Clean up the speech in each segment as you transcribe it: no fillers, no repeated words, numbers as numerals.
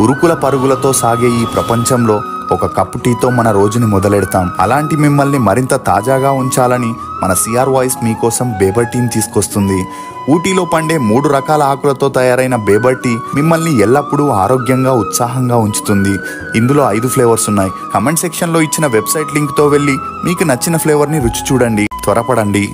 ఉరుకుల పరుగులతో సాగే ఈ ప్రపంచంలో ఒక కప్పు టీతో మన రోజుని మొదలెడతాం. అలాంటి మిమ్మల్ని మరింత తాజాగా ఉంచాలని మన సిఆర్ వాయిస్ మీకోసం బేబర్ టీని తీసుకొస్తుంది. ఊటీలో పండే 3 రకాల ఆకులతో తయారైన బేబర్ టీ మిమ్మల్ని ఎల్లప్పుడూ ఆరోగ్యంగా ఉత్సాహంగా ఉంచుతుంది. ఇందులో 5 ఫ్లేవర్స్ ఉన్నాయి. కమెంట్ సెక్షన్లో ఇచ్చిన వెబ్సైట్ లింక్తో వెళ్ళి మీకు నచ్చిన ఫ్లేవర్ని రుచి చూడండి. త్వరపడండి.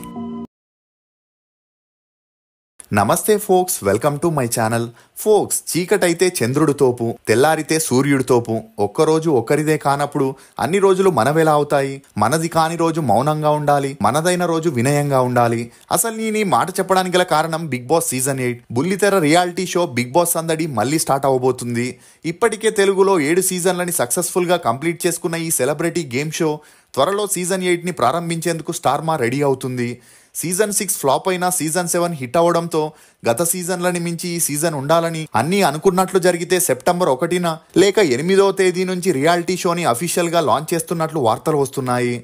నమస్తే folks, welcome to my channel. Folks, చీకటైతే చంద్రుడి తోపు, తెల్లారితే సూర్యుడి తోపు. ఒక్కరోజు ఒకరిదే కానప్పుడు అన్ని రోజులు మనవెలా అవుతాయి? మనది కాని రోజు మౌనంగా ఉండాలి, మనదైన రోజు వినయంగా ఉండాలి. అసలు నేను ఈ మాట చెప్పడానికి గల కారణం బిగ్ బాస్ సీజన్ 8 బుల్లితెర రియాలిటీ షో బిగ్ బాస్ సందడి మళ్ళీ స్టార్ట్ అవబోతుంది. ఇప్పటికే తెలుగులో 7 సీజన్లని సక్సెస్ఫుల్ గా కంప్లీట్ చేసుకున్న ఈ సెలబ్రిటీ గేమ్ షో త్వరలో సీజన్ 8ని ప్రారంభించేందుకు స్టార్మా రెడీ అవుతుంది. సీజన్ 6 ఫ్లాప్ అయినా సీజన్ 7 హిట్ అవడంతో గత సీజన్లని మించి ఈ సీజన్ ఉండాలని అన్నీ అనుకున్నట్లు జరిగితే సెప్టెంబర్ 1న లేక 8వ తేదీ నుంచి రియాలిటీ షోని అఫీషియల్ గా లాంచ్ చేస్తున్నట్లు వార్తలు వస్తున్నాయి.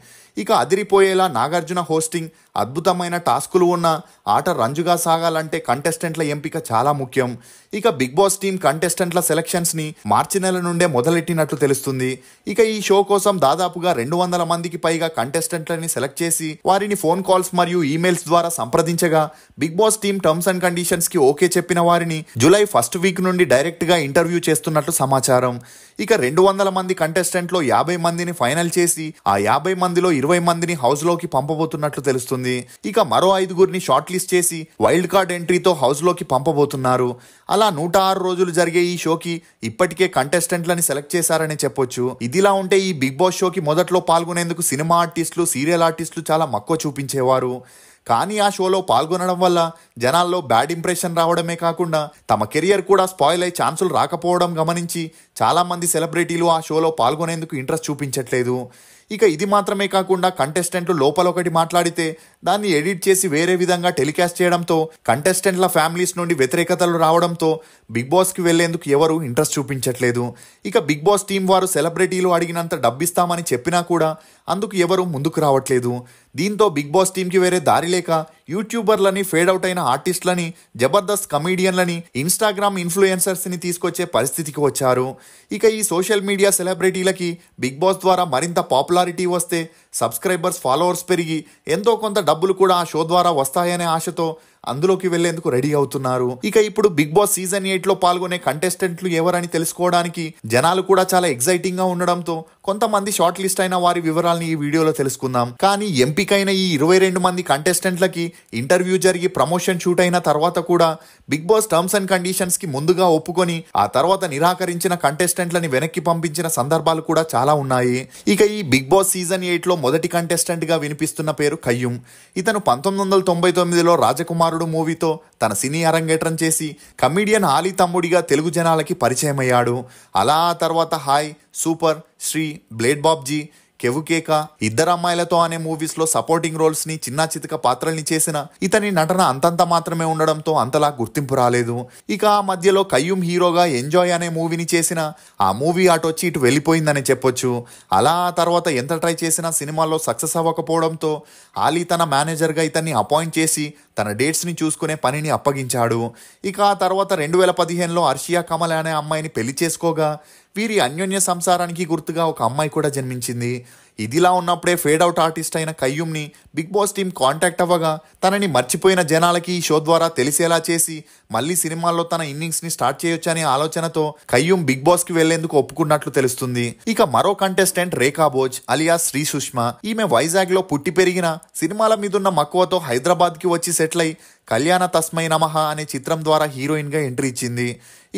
ఇక అదిరిపోయేలా నాగార్జున హోస్టింగ్, అద్భుతమైన టాస్కులు ఉన్న ఆట రంజుగా సాగాలంటే కంటెస్టెంట్ల ఎంపిక చాలా ముఖ్యం. ఇక బిగ్ బాస్ టీమ్ కంటెస్టెంట్ల సెలక్షన్స్ని మార్చి నెల నుండే మొదలెట్టినట్లు తెలుస్తుంది. ఇక ఈ షో కోసం దాదాపుగా 200 మందికి పైగా కంటెస్టెంట్లని సెలెక్ట్ చేసి వారిని ఫోన్ కాల్స్ మరియు ఈమెయిల్స్ ద్వారా సంప్రదించగా big boss team terms and conditions కి ఓకే చెప్పిన వారిని జూలై 1st వీక్ నుండి డైరెక్ట్ గా ఇంటర్వ్యూ చేస్తున్నట్లు సమాచారం. ఇక 200 మంది కంటెస్టెంట్లో 50 మందిని ఫైనల్ చేసి ఆ 50 మందిలో 20 మందిని హౌస్ లోకి పంపబోతున్నట్లు తెలుస్తుంది. ఇక మరో 5గురిని షార్ట్ లిస్ట్ చేసి వైల్డ్ కార్డ్ ఎంట్రీతో హౌస్ లోకి పంపబోతున్నారు. అలా 106 రోజులు జరిగే ఈ షోకి ఇప్పటికే కంటెస్టెంట్లని సెలెక్ట్ చేశారని చెప్పొచ్చు. ఇదిలా ఉంటే ఈ బిగ్ బాస్ షోకి మొదట్లో పాల్గొనేందుకు సినిమా ఆర్టిస్టులు, సీరియల్ ఆర్టిస్టులు చాలా మక్కువ చూపించేవారు. కానీ ఆ షోలో పాల్గొనడం వల్ల జనాల్లో బ్యాడ్ ఇంప్రెషన్ రావడమే కాకుండా తమ కెరియర్ కూడా స్పాయిల్ అయ్యే ఛాన్సులు రాకపోవడం గమనించి చాలామంది సెలబ్రిటీలు ఆ షోలో పాల్గొనేందుకు ఇంట్రెస్ట్ చూపించట్లేదు. ఇక ఇది మాత్రమే కాకుండా కంటెస్టెంట్లు లోపల ఒకటి మాట్లాడితే దాన్ని ఎడిట్ చేసి వేరే విధంగా టెలికాస్ట్ చేయడంతో కంటెస్టెంట్ల ఫ్యామిలీస్ నుండి వ్యతిరేకతలు రావడంతో బిగ్ బాస్కి వెళ్లేందుకు ఎవరు ఇంట్రెస్ట్ చూపించట్లేదు. ఇక బిగ్ బాస్ టీం వారు సెలబ్రిటీలు అడిగినంత డబ్బిస్తామని చెప్పినా కూడా అందుకు ఎవరు ముందుకు రావట్లేదు. దీంతో బిగ్ బాస్ టీంకి వేరే దారి లేక యూట్యూబర్లని, ఫేడ్ అవుట్ అయిన ఆర్టిస్టులని, జబర్దస్త్ కమీడియన్లని, ఇన్స్టాగ్రామ్ ఇన్ఫ్లుయెన్సర్స్ని తీసుకొచ్చే పరిస్థితికి వచ్చారు. ఇక ఈ సోషల్ మీడియా సెలబ్రిటీలకి బిగ్ బాస్ ద్వారా మరింత పాపులారిటీ వస్తే సబ్స్క్రైబర్స్, ఫాలోవర్స్ పెరిగి ఎంతో కొంత డబ్బులు కూడా ఆ షో ద్వారా వస్తాయనే ఆశతో అందులోకి వెళ్లేందుకు రెడీ అవుతున్నారు. ఇక ఇప్పుడు బిగ్ బాస్ సీజన్ 8లో పాల్గొనే కంటెస్టెంట్లు ఎవరని తెలుసుకోవడానికి జనాలు కూడా చాలా ఎక్సైటింగ్ గా ఉండడంతో కొంతమంది షార్ట్ లిస్ట్ అయిన వారి వివరాలని ఈ వీడియోలో తెలుసుకుందాం. కానీ ఎంపికైన ఈ 22 మంది కంటెస్టెంట్లకి ఇంటర్వ్యూ జరిగి ప్రమోషన్ షూట్ అయిన తర్వాత కూడా Bigg Boss terms and conditions కి ముందుగా ఒప్పుకొని ఆ తర్వాత నిరాకరించిన కంటెస్టెంట్లని వెనక్కి పంపించిన సందర్భాలు కూడా చాలా ఉన్నాయి. ఇక ఈ బిగ్ బాస్ సీజన్ 8లో మొదటి కంటెస్టెంట్ గా వినిపిస్తున్న పేరు కయ్యూమ్. ఇతను 1999లో రాజకుమారుడు మూవీతో తన సినీ అరంగేట్రం చేసి కమీడియన్ ఆలీ తమ్ముడిగా తెలుగు జనాలకి పరిచయం అయ్యాడు. అలా ఆ తర్వాత hi, super, Sri, blade Babji, Kevvu Keka, ఇద్దరు అమ్మాయిలతో అనే మూవీస్ లో సపోర్టింగ్ రోల్స్ ని, చిన్న చితక పాత్రల్ని చేసిన ఇతని నటన అంతంత మాత్రమే ఉండడంతో అంతలా గుర్తింపు రాలేదు. ఇక ఆ మధ్యలో కయ్యూమ్ హీరోగా ఎంజాయ్ అనే మూవీని చేసిన ఆ మూవీ అటొచ్చి ఇటు వెళ్ళిపోయిందని చెప్పొచ్చు. అలా ఆ తర్వాత ఎంత ట్రై చేసినా సినిమాల్లో సక్సెస్ అవ్వకపోవడంతో ఆలీ తన మేనేజర్గా ఇతన్ని అపాయింట్ చేసి తన డేట్స్ని చూసుకునే పనిని అప్పగించాడు. ఇక ఆ తర్వాత 2015లో అర్షియా కమల్ అనే అమ్మాయిని పెళ్లి చేసుకోగా వీరి అన్యోన్య సంసారానికి గుర్తుగా ఒక అమ్మాయి కూడా జన్మించింది. ఇదిలా ఉన్నప్పుడే ఫేడ్ అవుట్ ఆర్టిస్ట్ అయిన కయ్యూమ్ని బిగ్ బాస్ టీం కాంటాక్ట్ అవ్వగా తనని మర్చిపోయిన జనాలకి ఈ షో ద్వారా తెలిసేలా చేసి మళ్ళీ సినిమాల్లో తన ఇన్నింగ్స్ని స్టార్ట్ చేయొచ్చనే ఆలోచనతో కయ్యూమ్ బిగ్ బాస్కి వెళ్లేందుకు ఒప్పుకున్నట్లు తెలుస్తుంది. ఇక మరో కంటెస్టెంట్ రేఖా భోజ్ అలియాస్ శ్రీ సుష్మా. ఈమె వైజాగ్లో పుట్టి పెరిగిన, సినిమాల మీదున్న మక్కువతో హైదరాబాద్కి వచ్చి సెటిల్ అయి కళ్యాణ తస్మై నమః అనే చిత్రం ద్వారా హీరోయిన్గా ఎంట్రీ ఇచ్చింది.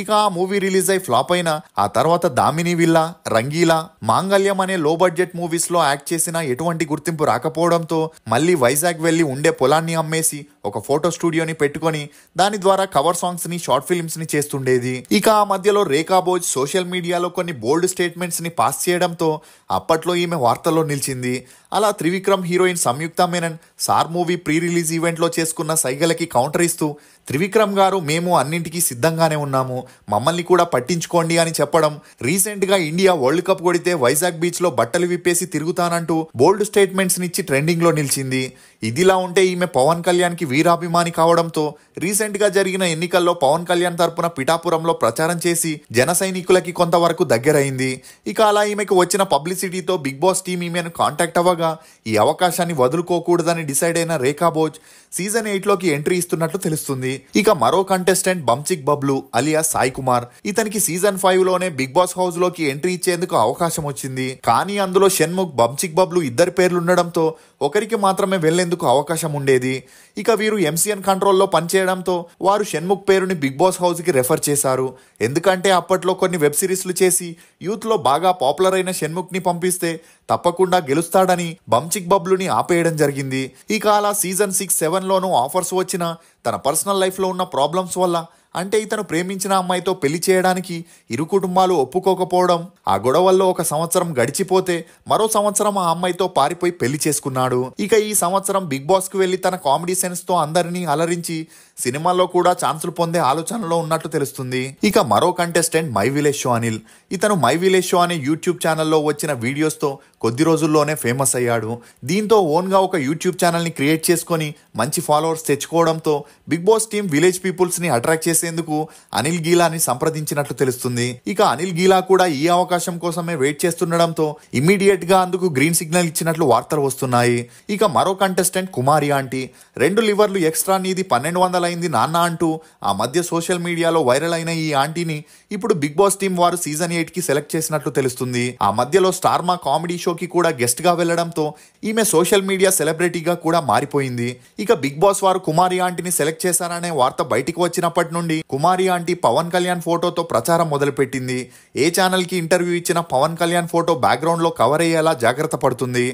ఇక ఆ మూవీ రిలీజ్ అయి ఫ్లాప్ అయిన ఆ తర్వాత దామిని విల్లా, రంగీలా, మాంగళ్యం అనే లో బడ్జెట్ మూవీస్లో యాక్ట్ చేసినా ఎటువంటి గుర్తింపు రాకపోవడంతో మళ్ళీ వైజాగ్ వెళ్లి ఉండే పొలాన్ని అమ్మేసి ఒక ఫోటో స్టూడియోని పెట్టుకొని దాని ద్వారా కవర్ సాంగ్స్ ని, షార్ట్ ఫిల్మ్స్ ని చేస్తుండేది. ఇక ఆ మధ్యలో రేఖా భోజ్ సోషల్ మీడియాలో కొన్ని బోల్డ్ స్టేట్మెంట్స్ ని పాస్ చేయడంతో అప్పట్లో ఈమె వార్తల్లో నిలిచింది. అలా Trivikram heroine Samyuktha Menon sir movie pre release ఈవెంట్లో చేసుకున్న సైగలకి కౌంటర్ ఇస్తూ త్రివిక్రమ్ గారు మేము అన్నింటికీ సిద్ధంగానే ఉన్నాము, మమ్మల్ని కూడా పట్టించుకోండి అని చెప్పడం, రీసెంట్ గా ఇండియా వరల్డ్ కప్ కొడితే వైజాగ్ బీచ్ లో బట్టలు విప్పేసి తిరుగుతానంటూ బోల్డ్ స్టేట్మెంట్స్ నిచ్చి ట్రెండింగ్ లో నిలిచింది. ఇదిలా ఉంటే ఈమె పవన్ కళ్యాణ్కి వీరాభిమాని కావడంతో రీసెంట్ గా జరిగిన ఎన్నికల్లో పవన్ కళ్యాణ్ తరపున పిఠాపురంలో ప్రచారం చేసి జన సైనికులకి కొంతవరకు దగ్గరైంది. ఇక అలా ఈమెకు వచ్చిన పబ్లిసిటీతో బిగ్ బాస్ టీం ఈమెను కాంటాక్ట్ అవ్వగా ఈ అవకాశాన్ని వదులుకోకూడదని డిసైడ్ అయిన రేఖా భోజ్ సీజన్ 8లోకి ఎంట్రీ ఇస్తున్నట్లు తెలుస్తుంది. ఇక మరో కంటెస్టెంట్ బంచిక్ బబ్లు అలియా సాయి కుమార్, ఇతనికి సీజన్ 5లోనే బిగ్ బాస్ హౌస్ లోకి ఎంట్రీ ఇచ్చేందుకు అవకాశం వచ్చింది. కానీ అందులో షణ్ముఖ్, బంచిక్ బబ్లు ఇద్దరు పేర్లుండడంతో ఒకరికి మాత్రమే వెళ్లేందుకు అవకాశం ఉండేది. ఇక వీరు ఎంసీఎన్ కంట్రోల్లో పనిచేయడంతో వారు షణ్ముఖ్ పేరుని బిగ్ బాస్ హౌస్ కి రెఫర్ చేశారు. ఎందుకంటే అప్పట్లో కొన్ని వెబ్ సిరీస్లు చేసి యూత్ లో బాగా పాపులర్ అయిన షణ్ముఖ్ ని పంపిస్తే తప్పకుండా గెలుస్తాడని బంచిక్ బబ్లుని ఆపేయడం జరిగింది. ఇక అలా సీజన్ 6, 7లోనూ ఆఫర్స్ వచ్చినా తన పర్సనల్ లైఫ్ లో ఉన్న ప్రాబ్లమ్స్ వల్ల, అంటే ఇతను ప్రేమించిన అమ్మాయితో పెళ్లి చేయడానికి ఇరు కుటుంబాలు ఒప్పుకోకపోవడం, ఆ గొడవల్లో ఒక సంవత్సరం గడిచిపోతే మరో సంవత్సరం ఆ అమ్మాయితో పారిపోయి పెళ్లి చేసుకున్నాడు. ఇక ఈ సంవత్సరం బిగ్ బాస్ కు వెళ్లి తన కామెడీ సెన్స్ తో అందరినీ అలరించి సినిమాల్లో కూడా ఛాన్సులు పొందే ఆలోచనలో ఉన్నట్టు తెలుస్తుంది. ఇక మరో contestant my village show Anil. ఇతను మై విలేజ్ షో అనే యూట్యూబ్ ఛానల్లో వచ్చిన వీడియోస్ తో కొద్ది రోజుల్లోనే ఫేమస్ అయ్యాడు. దీంతో ఓన్ గా ఒక యూట్యూబ్ ఛానల్ ని క్రియేట్ చేసుకొని మంచి ఫాలోవర్స్ తెచ్చుకోవడంతో big boss team village peoples ని అట్రాక్ట్ చేసేందుకు అనిల్ గీలాని సంప్రదించినట్లు తెలుస్తుంది. ఇక అనిల్ గీలా కూడా ఈ అవకాశం కోసమే వెయిట్ చేస్తుండడంతో ఇమ్మీడియట్ గా అందుకు గ్రీన్ సిగ్నల్ ఇచ్చినట్లు వార్తలు వస్తున్నాయి. ఇక మరో కంటెస్టెంట్ కుమారి ఆంటీ. 2 లివర్లు ఎక్స్ట్రా, నీది 1200 అయింది నాన్న అంటూ ఆ మధ్య సోషల్ మీడియాలో వైరల్ అయిన ఈ ఆంటీని ఇప్పుడు బిగ్ బాస్ టీం వారు సీజన్ 8కి సెలెక్ట్ చేసినట్లు తెలుస్తుంది. ఆ మధ్యలో స్టార్ మా కామెడీ షోకి కూడా గెస్ట్ గా వెళ్లడంతో ఈమె సోషల్ మీడియా సెలబ్రిటీగా కూడా మారిపోయింది. ఇక బిగ్ బాస్ వారు కుమారి ఆంటీని సెలెక్ట్ చేశారనే వార్త బయటికి వచ్చినప్పటి నుండి కుమారి ఆంటీ పవన్ కళ్యాణ్ ఫోటోతో ప్రచారం మొదలుపెట్టింది. ఏ ఛానల్ కి ఇంటర్వ్యూ ఇచ్చినా పవన్ కళ్యాణ్ ఫోటో బ్యాక్గ్రౌండ్ లో కవర్ అయ్యేలా జాగ్రత్త పడుతుంది.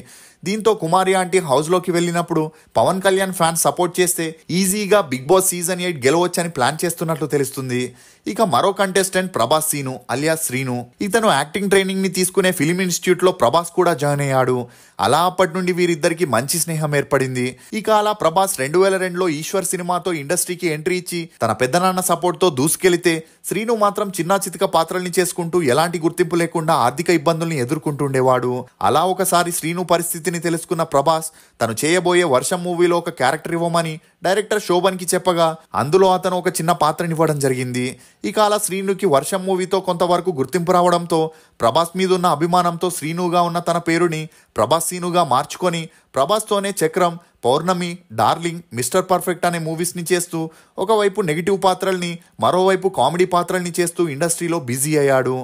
దీంతో కుమారి ఆంటీ హౌస్ లోకి వెళ్ళినప్పుడు పవన్ కళ్యాణ్ ఫ్యాన్స్ సపోర్ట్ చేస్తే ఈజీగా బిగ్ బాస్ సీజన్ 8 గెలవచ్చని ప్లాన్ చేస్తున్నట్లు తెలుస్తుంది. ఇక మరో కంటెస్టెంట్ ప్రభాస్ సీను అలియాస్ శ్రీను. ఇతను యాక్టింగ్ ట్రైనింగ్ ని తీసుకునే ఫిలిం ఇన్స్టిట్యూట్ లో ప్రభాస్ కూడా జాయిన్ అయ్యాడు. అలా అప్పటి నుండి వీరిద్దరికి మంచి స్నేహం ఏర్పడింది. ఇక అలా ప్రభాస్ 2002లో ఈశ్వర్ సినిమాతో ఇండస్ట్రీకి ఎంట్రీ ఇచ్చి తన పెద్దనాన్న సపోర్ట్ తో దూసుకెళ్తే శ్రీను మాత్రం చిన్నా చితక పాత్రల్ని చేసుకుంటూ ఎలాంటి గుర్తింపు లేకుండా ఆర్థిక ఇబ్బందుల్ని ఎదుర్కొంటుండేవాడు. అలా ఒకసారి శ్రీను పరిస్థితిని తెలుసుకున్న ప్రభాస్ తను చేయబోయే వర్షం మూవీలో ఒక క్యారెక్టర్ ఇవ్వమని డైరెక్టర్ శోభన్ కి చెప్పగా అందులో అతను ఒక చిన్న పాత్రనివ్వడం జరిగింది. ఇక అలా శ్రీనుకి వర్షం మూవీతో కొంతవరకు గుర్తింపు రావడంతో ప్రభాస్ మీద ఉన్న అభిమానంతో శ్రీనుగా ఉన్న తన పేరుని ప్రభాస్ సీనుగా మార్చుకొని ప్రభాస్తోనే చక్రం, పౌర్ణమి, డార్లింగ్, మిస్టర్ పర్ఫెక్ట్ అనే మూవీస్ ని చేస్తూ ఒకవైపు నెగిటివ్ పాత్రల్ని మరోవైపు కామెడీ పాత్రల్ని చేస్తూ ఇండస్ట్రీలో బిజీ అయ్యాడు.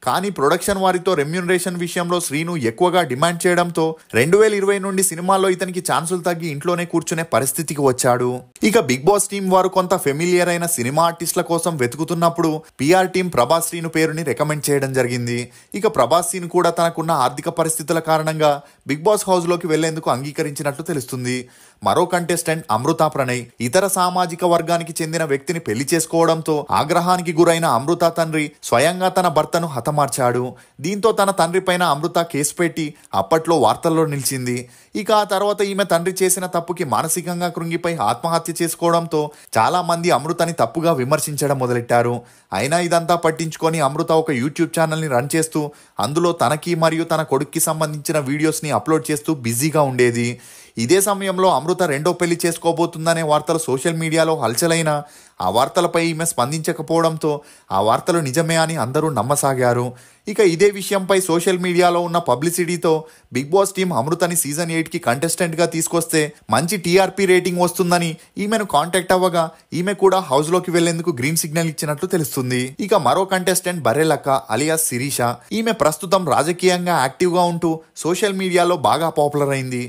కానీ ప్రొడక్షన్ వారితో రెమ్యూనరేషన్ విషయంలో శ్రీను ఎక్కువగా డిమాండ్ చేయడంతో 2020 నుండి సినిమాల్లో ఇతనికి ఛాన్సులు తగ్గి ఇంట్లోనే కూర్చునే పరిస్థితికి వచ్చాడు. ఇక బిగ్ బాస్ టీం వారు కొంత ఫెమిలియర్ అయిన సినిమా ఆర్టిస్టుల కోసం వెతుకుతున్నప్పుడు పిఆర్ టీం ప్రభాస్ శ్రీను పేరుని రికమెండ్ చేయడం జరిగింది. ఇక ప్రభాస్ శ్రీను కూడా తనకున్న ఆర్థిక పరిస్థితుల కారణంగా బిగ్ బాస్ హౌస్ లోకి వెళ్లేందుకు అంగీకరించినట్లు తెలుస్తుంది. మరో కంటెస్టెంట్ అమృత ప్రణయ్. ఇతర సామాజిక వర్గానికి చెందిన వ్యక్తిని పెళ్లి చేసుకోవడంతో ఆగ్రహానికి గురైన అమృత తండ్రి స్వయంగా తన భర్తను హతమార్చాడు. దీంతో తన తండ్రి పైన అమృత కేసు పెట్టి అప్పట్లో వార్తల్లో నిలిచింది. ఇక ఆ తర్వాత ఈమె తండ్రి చేసిన తప్పుకి మానసికంగా కృంగిపోయి ఆత్మహత్య చేసుకోవడంతో చాలా మంది అమృతని తప్పుగా విమర్శించడం మొదలెట్టారు. అయినా ఇదంతా పట్టించుకొని అమృత ఒక యూట్యూబ్ ఛానల్ ని రన్ చేస్తూ అందులో తనకి మరియు తన కొడుక్కి సంబంధించిన వీడియోస్ ని అప్లోడ్ చేస్తూ బిజీగా ఉండేది. ఇదే సమయంలో అమృత రెండో పెళ్లి చేసుకోబోతుందనే వార్తలు సోషల్ మీడియాలో హల్చలైన ఆ వార్తలపై ఈమె స్పందించకపోవడంతో ఆ వార్తలు నిజమే అని అందరూ నమ్మసాగారు. ఇక ఇదే విషయంపై సోషల్ మీడియాలో ఉన్న పబ్లిసిటీతో బిగ్ బాస్ టీం అమృతని సీజన్ 8కి కంటెస్టెంట్గా తీసుకొస్తే మంచి టీఆర్పీ రేటింగ్ వస్తుందని ఈమెను కాంటాక్ట్ అవ్వగా ఈమె కూడా హౌస్లోకి వెళ్లేందుకు గ్రీన్ సిగ్నల్ ఇచ్చినట్లు తెలుస్తుంది. ఇక మరో కంటెస్టెంట్ బర్రెలక్క అలియాస్ శిరీష. ఈమె ప్రస్తుతం రాజకీయంగా యాక్టివ్గా ఉంటూ సోషల్ మీడియాలో బాగా పాపులర్ అయింది.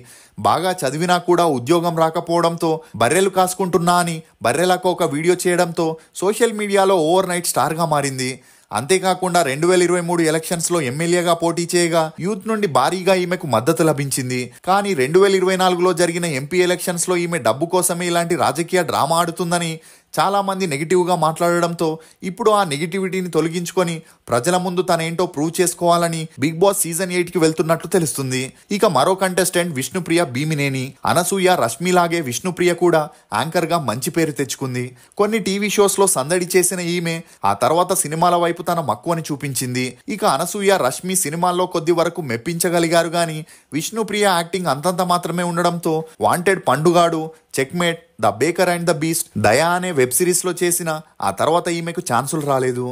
బాగా చదివినా కూడా ఉద్యోగం రాకపోవడంతో బర్రెలు కాసుకుంటున్నా అని బర్రెలకు ఒక వీడియో చేయడంతో సోషల్ మీడియాలో ఓవర్ నైట్ స్టార్గా మారింది. అంతేకాకుండా 2023 ఎలక్షన్స్లో ఎమ్మెల్యేగా పోటీ చేయగా యూత్ నుండి భారీగా ఈమెకు మద్దతు లభించింది. కానీ 2024లో జరిగిన ఎంపీ ఎలక్షన్స్లో ఈమె డబ్బు కోసమే ఇలాంటి రాజకీయ డ్రామా ఆడుతుందని చాలా మంది నెగిటివ్గా మాట్లాడడంతో ఇప్పుడు ఆ నెగిటివిటీని తొలగించుకొని ప్రజల ముందు తనేంటో ప్రూవ్ చేసుకోవాలని బిగ్ బాస్ సీజన్ 8కి వెళ్తున్నట్లు తెలుస్తుంది. ఇక మరో కంటెస్టెంట్ విష్ణుప్రియ భీమినేని. అనసూయ రష్మిలాగే విష్ణుప్రియ కూడా యాంకర్గా మంచి పేరు తెచ్చుకుంది. కొన్ని టీవీ షోస్లో సందడి చేసిన ఈమె ఆ తర్వాత సినిమాల వైపు తన మక్కువని చూపించింది. ఇక అనసూయ రష్మి సినిమాల్లో కొద్ది వరకు మెప్పించగలిగారు గాని విష్ణుప్రియ యాక్టింగ్ అంతంత మాత్రమే ఉండడంతో wanted, Pandugadu, checkmate, the baker and the beast, Daya అనే వెబ్ సిరీస్లో చేసిన ఆ తర్వాత ఈమెకు ఛాన్సులు రాలేదు.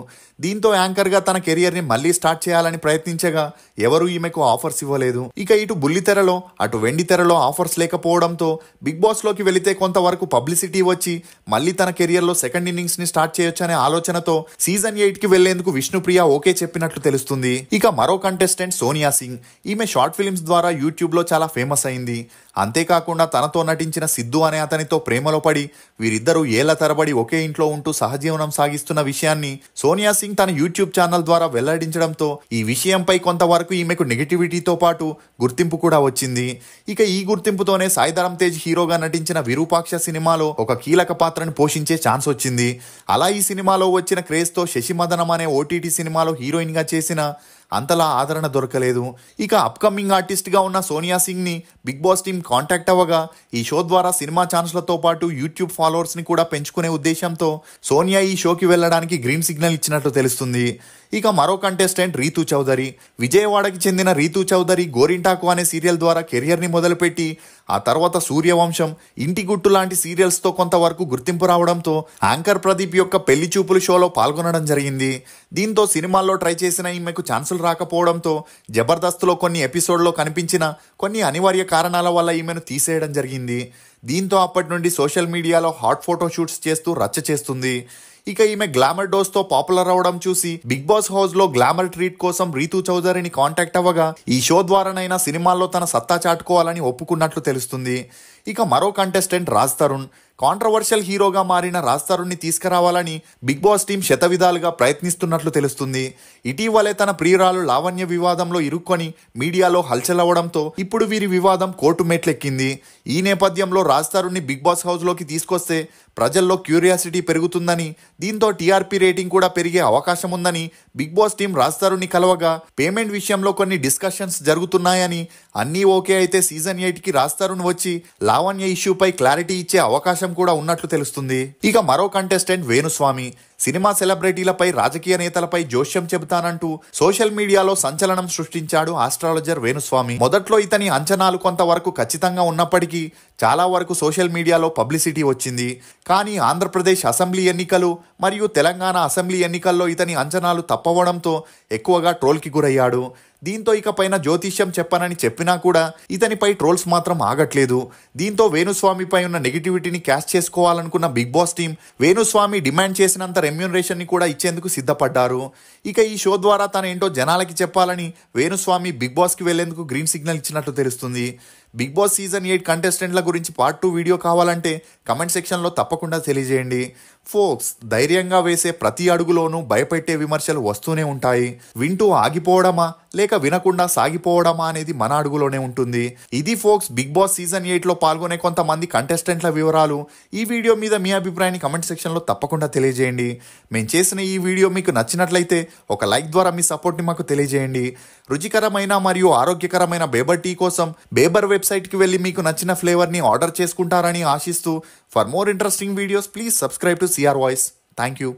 దీంతో యాంకర్గా తన కెరియర్ని మళ్ళీ స్టార్ట్ చేయాలని ప్రయత్నించగా ఎవరూ ఈమెకు ఆఫర్స్ ఇవ్వలేదు. ఇక ఇటు బుల్లితెరలో అటు వెండితెరలో ఆఫర్స్ లేకపోవడంతో బిగ్ బాస్లోకి వెళితే కొంతవరకు పబ్లిసిటీ వచ్చి మళ్ళీ తన కెరియర్లో సెకండ్ ఇన్నింగ్స్ని స్టార్ట్ చేయొచ్చనే ఆలోచనతో సీజన్ 8కి వెళ్లేందుకు విష్ణుప్రియ ఓకే చెప్పినట్లు తెలుస్తుంది. ఇక మరో కంటెస్టెంట్ సోనియా సింగ్. ఈమె షార్ట్ ఫిల్మ్స్ ద్వారా యూట్యూబ్లో చాలా ఫేమస్ అయింది. అంతేకాకుండా తనతో నటించిన సిద్ధు అనే అతనితో ప్రేమలో పడి వీరిద్దరూ ఏళ్ల తరబడి ఒకే ఇంట్లో ఉంటూ సహజీవనం సాగిస్తున్న విషయాన్ని సోనియా సింగ్ తన యూట్యూబ్ ఛానల్ ద్వారా వెల్లడించడంతో ఈ విషయంపై కొంతవరకు ఈమెకు నెగిటివిటీతో పాటు గుర్తింపు కూడా వచ్చింది. ఇక ఈ గుర్తింపుతోనే సాయిధరమ్ తేజ్ హీరోగా నటించిన విరూపాక్ష సినిమాలో ఒక కీలక పాత్రను పోషించే ఛాన్స్ వచ్చింది. అలా ఈ సినిమాలో వచ్చిన క్రేజ్తో శశిమదనం అనే ఓటీటీ సినిమాలో హీరోయిన్గా చేసిన అంతలా ఆదరణ దొరకలేదు. ఇక అప్కమింగ్ ఆర్టిస్ట్గా ఉన్న సోనియా సింగ్ని బిగ్ బాస్ టీం కాంటాక్ట్ అవ్వగా ఈ షో ద్వారా సినిమా ఛాన్స్లతో పాటు యూట్యూబ్ ఫాలోవర్స్ని కూడా పెంచుకునే ఉద్దేశంతో సోనియా ఈ షోకి వెళ్ళడానికి గ్రీన్ సిగ్నల్ ఇచ్చినట్లు తెలుస్తుంది. ఇక మరో కంటెస్టెంట్ రీతూ చౌదరి. విజయవాడకి చెందిన రీతూ చౌదరి గోరింటాకు అనే సీరియల్ ద్వారా కెరియర్ని మొదలుపెట్టి ఆ తర్వాత సూర్యవంశం, ఇంటి గుట్టు లాంటి సీరియల్స్తో కొంతవరకు గుర్తింపు రావడంతో యాంకర్ ప్రదీప్ యొక్క పెళ్లి చూపులు షోలో పాల్గొనడం జరిగింది. దీంతో సినిమాల్లో ట్రై చేసిన ఈమెకు ఛాన్సులు రాకపోవడంతో జబర్దస్త్లో కొన్ని ఎపిసోడ్లో కనిపించిన కొన్ని అనివార్య కారణాల వల్ల ఈమెను తీసేయడం జరిగింది. దీంతో అప్పటి నుండి సోషల్ మీడియాలో హాట్ ఫోటో షూట్స్ చేస్తూ రచ్చ చేస్తుంది. ఇక ఈమె గ్లామర్ డోస్ తో పాపులర్ అవడం చూసి బిగ్ బాస్ హౌస్ లో గ్లామర్ ట్రీట్ కోసం రీతూ చౌదరిని కాంటాక్ట్ అవ్వగా ఈ షో ద్వారానైనా సినిమాల్లో తన సత్తా చాటుకోవాలని ఒప్పుకున్నట్లు తెలుస్తుంది. ఇక మరో కంటెస్టెంట్ రాజ్ తరుణ్. కాంట్రవర్షియల్ హీరోగా మారిన రాజ్ తరుణ్ని తీసుకురావాలని బిగ్ బాస్ టీం శతవిధాలుగా ప్రయత్నిస్తున్నట్లు తెలుస్తుంది. ఇటీవలే తన ప్రియురాలు లావణ్య వివాదంలో ఇరుక్కొని మీడియాలో హల్చల్ అవ్వడంతో ఇప్పుడు వీరి వివాదం కోర్టు మెట్లెక్కింది. ఈ నేపథ్యంలో రాజ్ తరుణ్ని బిగ్ బాస్ హౌస్లోకి తీసుకొస్తే ప్రజల్లో క్యూరియాసిటీ పెరుగుతుందని, దీంతో టీఆర్పీ రేటింగ్ కూడా పెరిగే అవకాశం ఉందని బిగ్ బాస్ టీం రాజ్ తరుణ్ని కలవగా పేమెంట్ విషయంలో కొన్ని డిస్కషన్స్ జరుగుతున్నాయని, అన్నీ ఓకే అయితే సీజన్ 8కి రాజ్ తరుణ్ వచ్చి లావణ్య ఇష్యూపై క్లారిటీ ఇచ్చే అవకాశం కూడా ఉన్నట్లు తెలుస్తుంది. ఇక మరో కంటెస్టెంట్ వేణుస్వామి. సినిమా సెలబ్రిటీలపై, రాజకీయ నేతలపై జోష్యం చెబుతానంటూ సోషల్ మీడియాలో సంచలనం సృష్టించాడు ఆస్ట్రాలజర్ వేణుస్వామి. మొదట్లో ఇతని అంచనాలు కొంతవరకు ఖచ్చితంగా ఉన్నప్పటికీ చాలా వరకు సోషల్ మీడియాలో పబ్లిసిటీ వచ్చింది. కానీ ఆంధ్రప్రదేశ్ అసెంబ్లీ ఎన్నికలు మరియు తెలంగాణ అసెంబ్లీ ఎన్నికల్లో ఇతని అంచనాలు తప్పవడంతో ఎక్కువగా ట్రోల్కి గురయ్యాడు. దీంతో ఇకపైన జ్యోతిష్యం చెప్పనని చెప్పినా కూడా ఇతనిపై ట్రోల్స్ మాత్రం ఆగట్లేదు. దీంతో వేణుస్వామిపై ఉన్న నెగిటివిటీని క్యాష్ చేసుకోవాలనుకున్న big boss team Venuswami demand చేసినంత రెమ్యూనరేషన్ ని కూడా ఇచ్చేందుకు సిద్ధపడ్డారు. ఇక ఈ షో ద్వారా తనేంటో జనాలకి చెప్పాలని వేణుస్వామి బిగ్ బాస్కి వెళ్లేందుకు గ్రీన్ సిగ్నల్ ఇచ్చినట్లు తెలుస్తుంది. బిగ్ బాస్ సీజన్ 8 కంటెస్టెంట్ల గురించి పార్ట్ 2 వీడియో కావాలంటే కమెంట్ సెక్షన్లో తప్పకుండా తెలియజేయండి. ఫోక్స్, ధైర్యంగా వేసే ప్రతి అడుగులోనూ భయపెట్టే విమర్శలు వస్తూనే ఉంటాయి. వింటూ ఆగిపోవడమా లేక వినకుండా సాగిపోవడమా అనేది మన అడుగులోనే ఉంటుంది. ఇది ఫోక్స్ బిగ్ బాస్ సీజన్ 8లో పాల్గొనే కొంతమంది కంటెస్టెంట్ల వివరాలు. ఈ వీడియో మీద మీ అభిప్రాయాన్ని కమెంట్ సెక్షన్లో తప్పకుండా తెలియజేయండి. మేము చేసిన ఈ వీడియో మీకు నచ్చినట్లయితే ఒక లైక్ ద్వారా మీ సపోర్ట్ని మాకు తెలియజేయండి. రుచికరమైన మరియు ఆరోగ్యకరమైన బేబర్ టీ కోసం బేబర్ వెబ్సైట్కి వెళ్ళి మీకు నచ్చిన ఫ్లేవర్ని ఆర్డర్ చేసుకుంటారని ఆశిస్తూ, for more interesting videos please subscribe to CR Voice. Thank you.